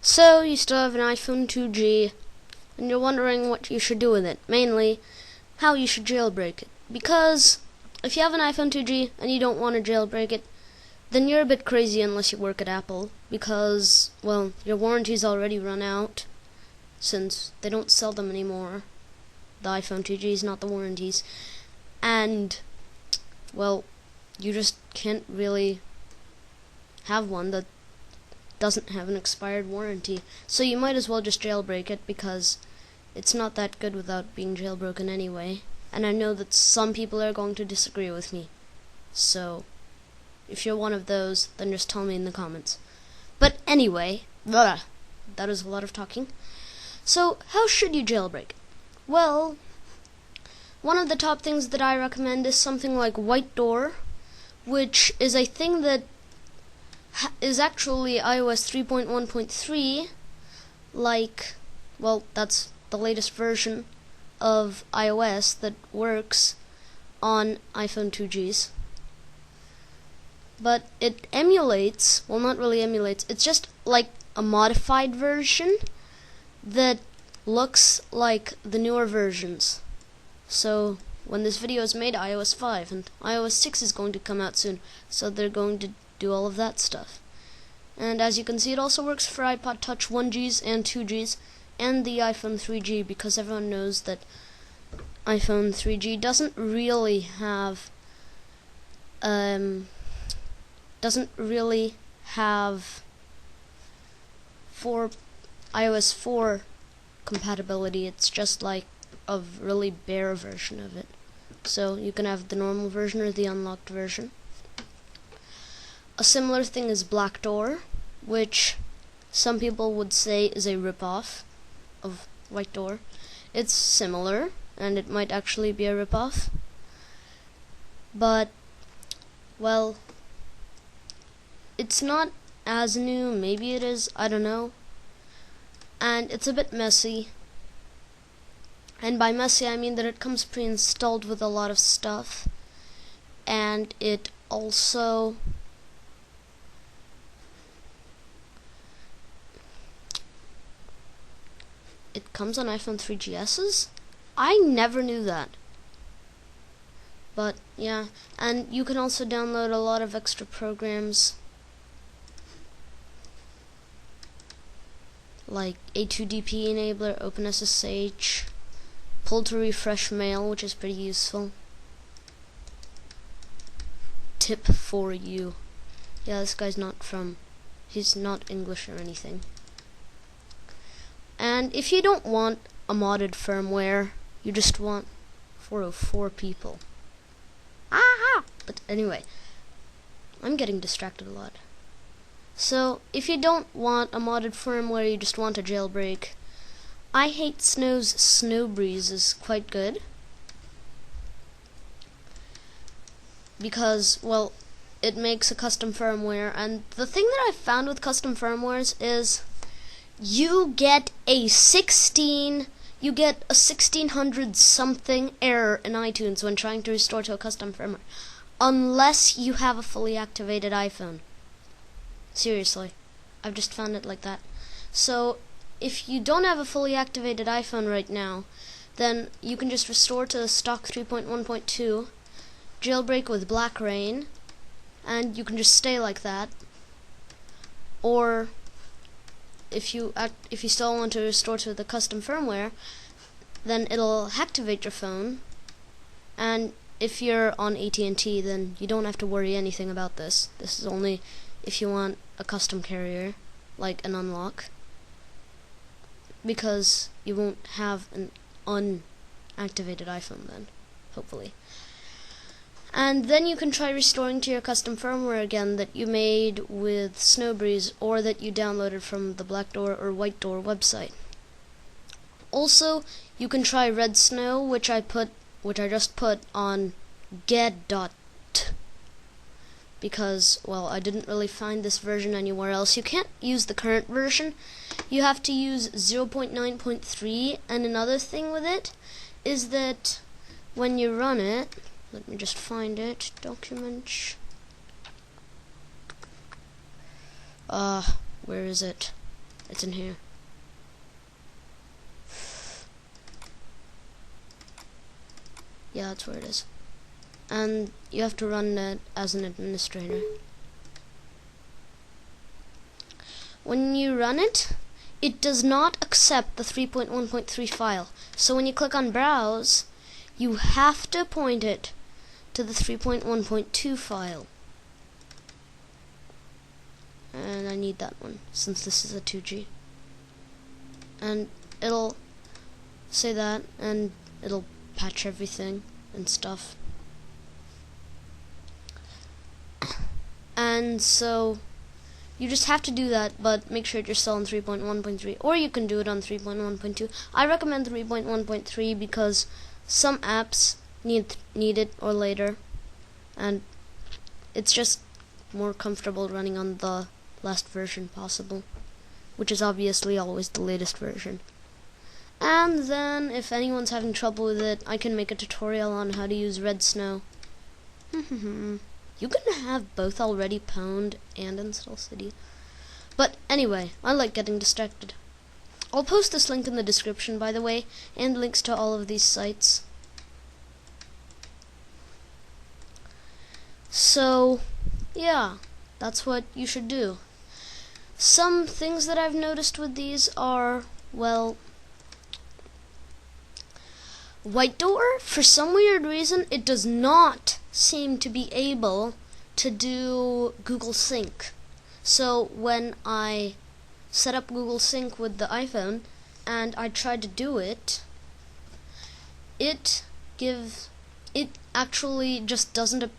So, you still have an iPhone 2G, and you're wondering what you should do with it. Mainly, how you should jailbreak it. Because, if you have an iPhone 2G and you don't want to jailbreak it, then you're a bit crazy unless you work at Apple. Because, well, your warranty's already run out, since they don't sell them anymore. The iPhone 2Gs, not the warranties. And, well, you just can't really have one that doesn't have an expired warranty. So you might as well just jailbreak it, because it's not that good without being jailbroken anyway. And I know that some people are going to disagree with me. So, if you're one of those, then just tell me in the comments. But anyway, that is a lot of talking. So, how should you jailbreak? Well, one of the top things that I recommend is something like White Door, which is a thing that is actually iOS 3.1.3, like, well, that's the latest version of iOS that works on iPhone 2Gs. But it emulates, well, not really emulates, it's just like a modified version that looks like the newer versions. So, when this video is made, iOS 5 and iOS 6 is going to come out soon, so they're going to do all of that stuff. And as you can see, it also works for iPod Touch 1Gs and 2Gs and the iPhone 3G, because everyone knows that iPhone 3G doesn't really have for iOS 4 compatibility. It's just like a really bare version of it. So you can have the normal version or the unlocked version. A similar thing is Black Door, which some people would say is a ripoff of White Door. It's similar, and it might actually be a ripoff. But, well, it's not as new. Maybe it is, I don't know. And it's a bit messy. And by messy, I mean that it comes pre-installed with a lot of stuff. And it also comes on iPhone 3GSs? I never knew that. But, yeah. And you can also download a lot of extra programs, like A2DP Enabler, OpenSSH, Pull to Refresh Mail, which is pretty useful. Tip for you. Yeah, this guy's he's not English or anything. And if you don't want a modded firmware, you just want 404 people. Aha! But anyway, I'm getting distracted a lot. So, if you don't want a modded firmware, you just want a jailbreak, I Hate Snow's Snow Breeze is quite good. Because, well, it makes a custom firmware, and the thing that I've found with custom firmwares is you get a 1600 something error in iTunes when trying to restore to a custom firmware, unless you have a fully activated iPhone. Seriously, I've just found it like that. So, if you don't have a fully activated iPhone right now, then you can just restore to stock 3.1.2, jailbreak with Black Rain, and you can just stay like that. Or if you still want to restore to the custom firmware, then it'll activate your phone, and if you're on AT&T, then you don't have to worry anything about this. This is only if you want a custom carrier, like an unlock, because you won't have an unactivated iPhone then, hopefully. And then you can try restoring to your custom firmware again that you made with Snowbreeze, or that you downloaded from the Black Door or White Door website. Also, you can try Red Snow, which I just put on get.t, because, well, I didn't really find this version anywhere else. You can't use the current version. You have to use 0.9.3, and another thing with it is that when you run it, let me just find it, documents, where is it? It's in here. Yeah, that's where it is. And you have to run it as an administrator. When you run it, it does not accept the 3.1.3 file. So when you click on Browse, you have to point it to the 3.1.2 file. And I need that one, since this is a 2G. And it'll say that, and it'll patch everything and stuff. And so you just have to do that, but make sure you're still on 3.1.3, or you can do it on 3.1.2. I recommend 3.1.3 because some apps need it or later, and it's just more comfortable running on the last version possible, which is obviously always the latest version. And then if anyone's having trouble with it, I can make a tutorial on how to use Red Snow. You can have both already pwned and install Cydia. But anyway, I like getting distracted. I'll post this link in the description, by the way, and links to all of these sites. So, yeah, that's what you should do. Some things that I've noticed with these are, well, White Door, for some weird reason, it does not seem to be able to do Google Sync. So when I set up Google Sync with the iPhone and I tried to do it, it actually just doesn't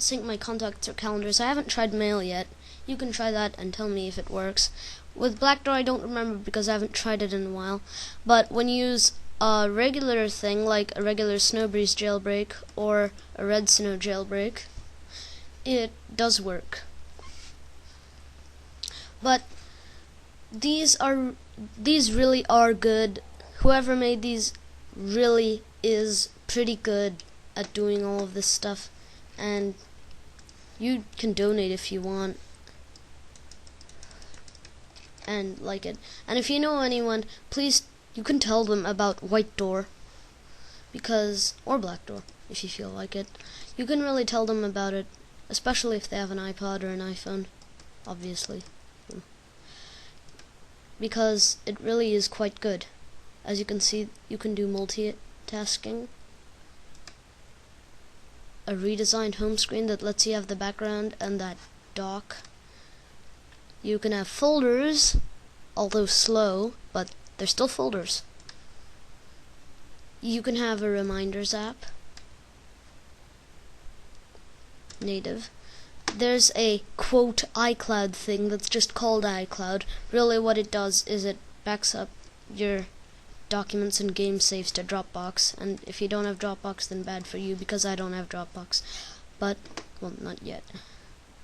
sync my contacts or calendars. I haven't tried Mail yet. You can try that and tell me if it works. With Black Door, I don't remember because I haven't tried it in a while. But when you use a regular thing like a regular Snowbreeze jailbreak or a Red Snow jailbreak, it does work. But these really are good. Whoever made these really is pretty good at doing all of this stuff, and you can donate if you want and like it. And if you know anyone, please, you can tell them about White Door, or Black Door if you feel like it. You can really tell them about it, especially if they have an iPod or an iPhone, obviously, because it really is quite good. As you can see, you can do multitasking, a redesigned home screen that lets you have the background and that dock. You can have folders, although slow, but they're still folders. You can have a reminders app, native. There's a quote iCloud thing that's just called iCloud. Really what it does is it backs up your documents and game saves to Dropbox, and if you don't have Dropbox, then bad for you, because I don't have Dropbox. But, well, not yet.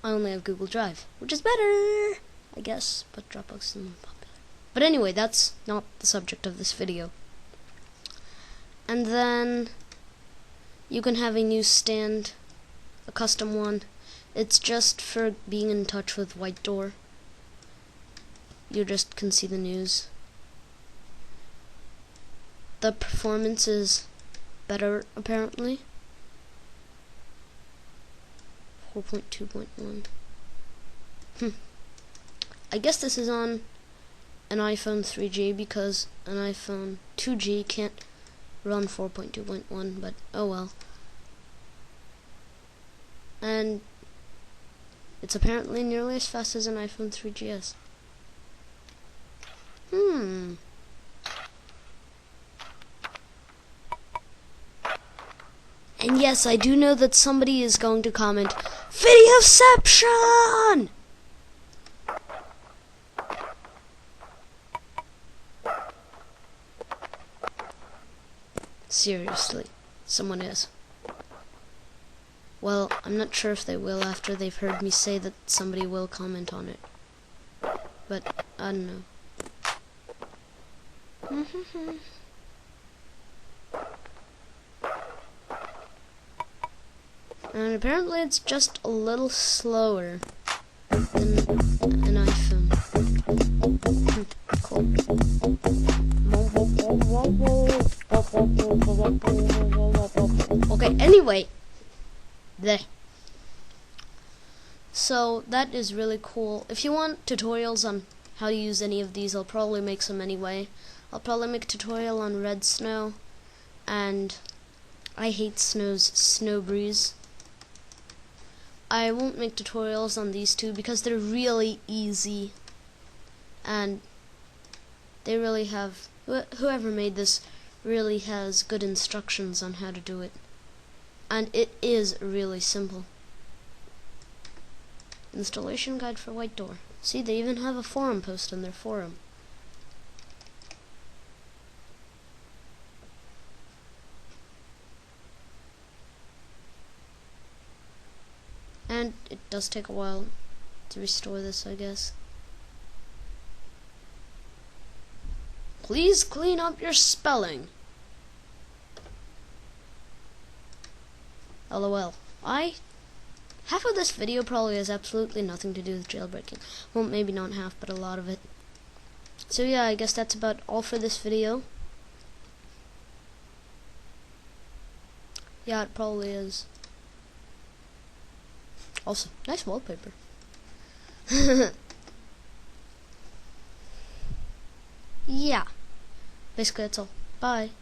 I only have Google Drive, which is better, I guess, but Dropbox is more popular. But anyway, that's not the subject of this video. And then you can have a newsstand, a custom one. It's just for being in touch with White Door. You just can see the news. The performance is better, apparently. 4.2.1. I guess this is on an iPhone 3G because an iPhone 2G can't run 4.2.1, but oh well. And it's apparently nearly as fast as an iPhone 3GS. And yes, I do know that somebody is going to comment, Videoception! Seriously, someone is. Well, I'm not sure if they will after they've heard me say that somebody will comment on it. But, I don't know. And apparently it's just a little slower than an iPhone. Anyway, there. So that is really cool. If you want tutorials on how to use any of these, I'll probably make some anyway. I'll probably make a tutorial on red snow, and I hate snow's snow breeze. I won't make tutorials on these two because they're really easy, and they really have, whoever made this really has good instructions on how to do it, and it is really simple. Installation guide for white door. See, they even have a forum post on their forum. And it does take a while to restore this, I guess. Please clean up your spelling. LOL. Half of this video probably has absolutely nothing to do with jailbreaking. Well, maybe not half, but a lot of it. So yeah, I guess that's about all for this video. Yeah, it probably is. Also, nice wallpaper. Yeah. Basically, that's all. Bye.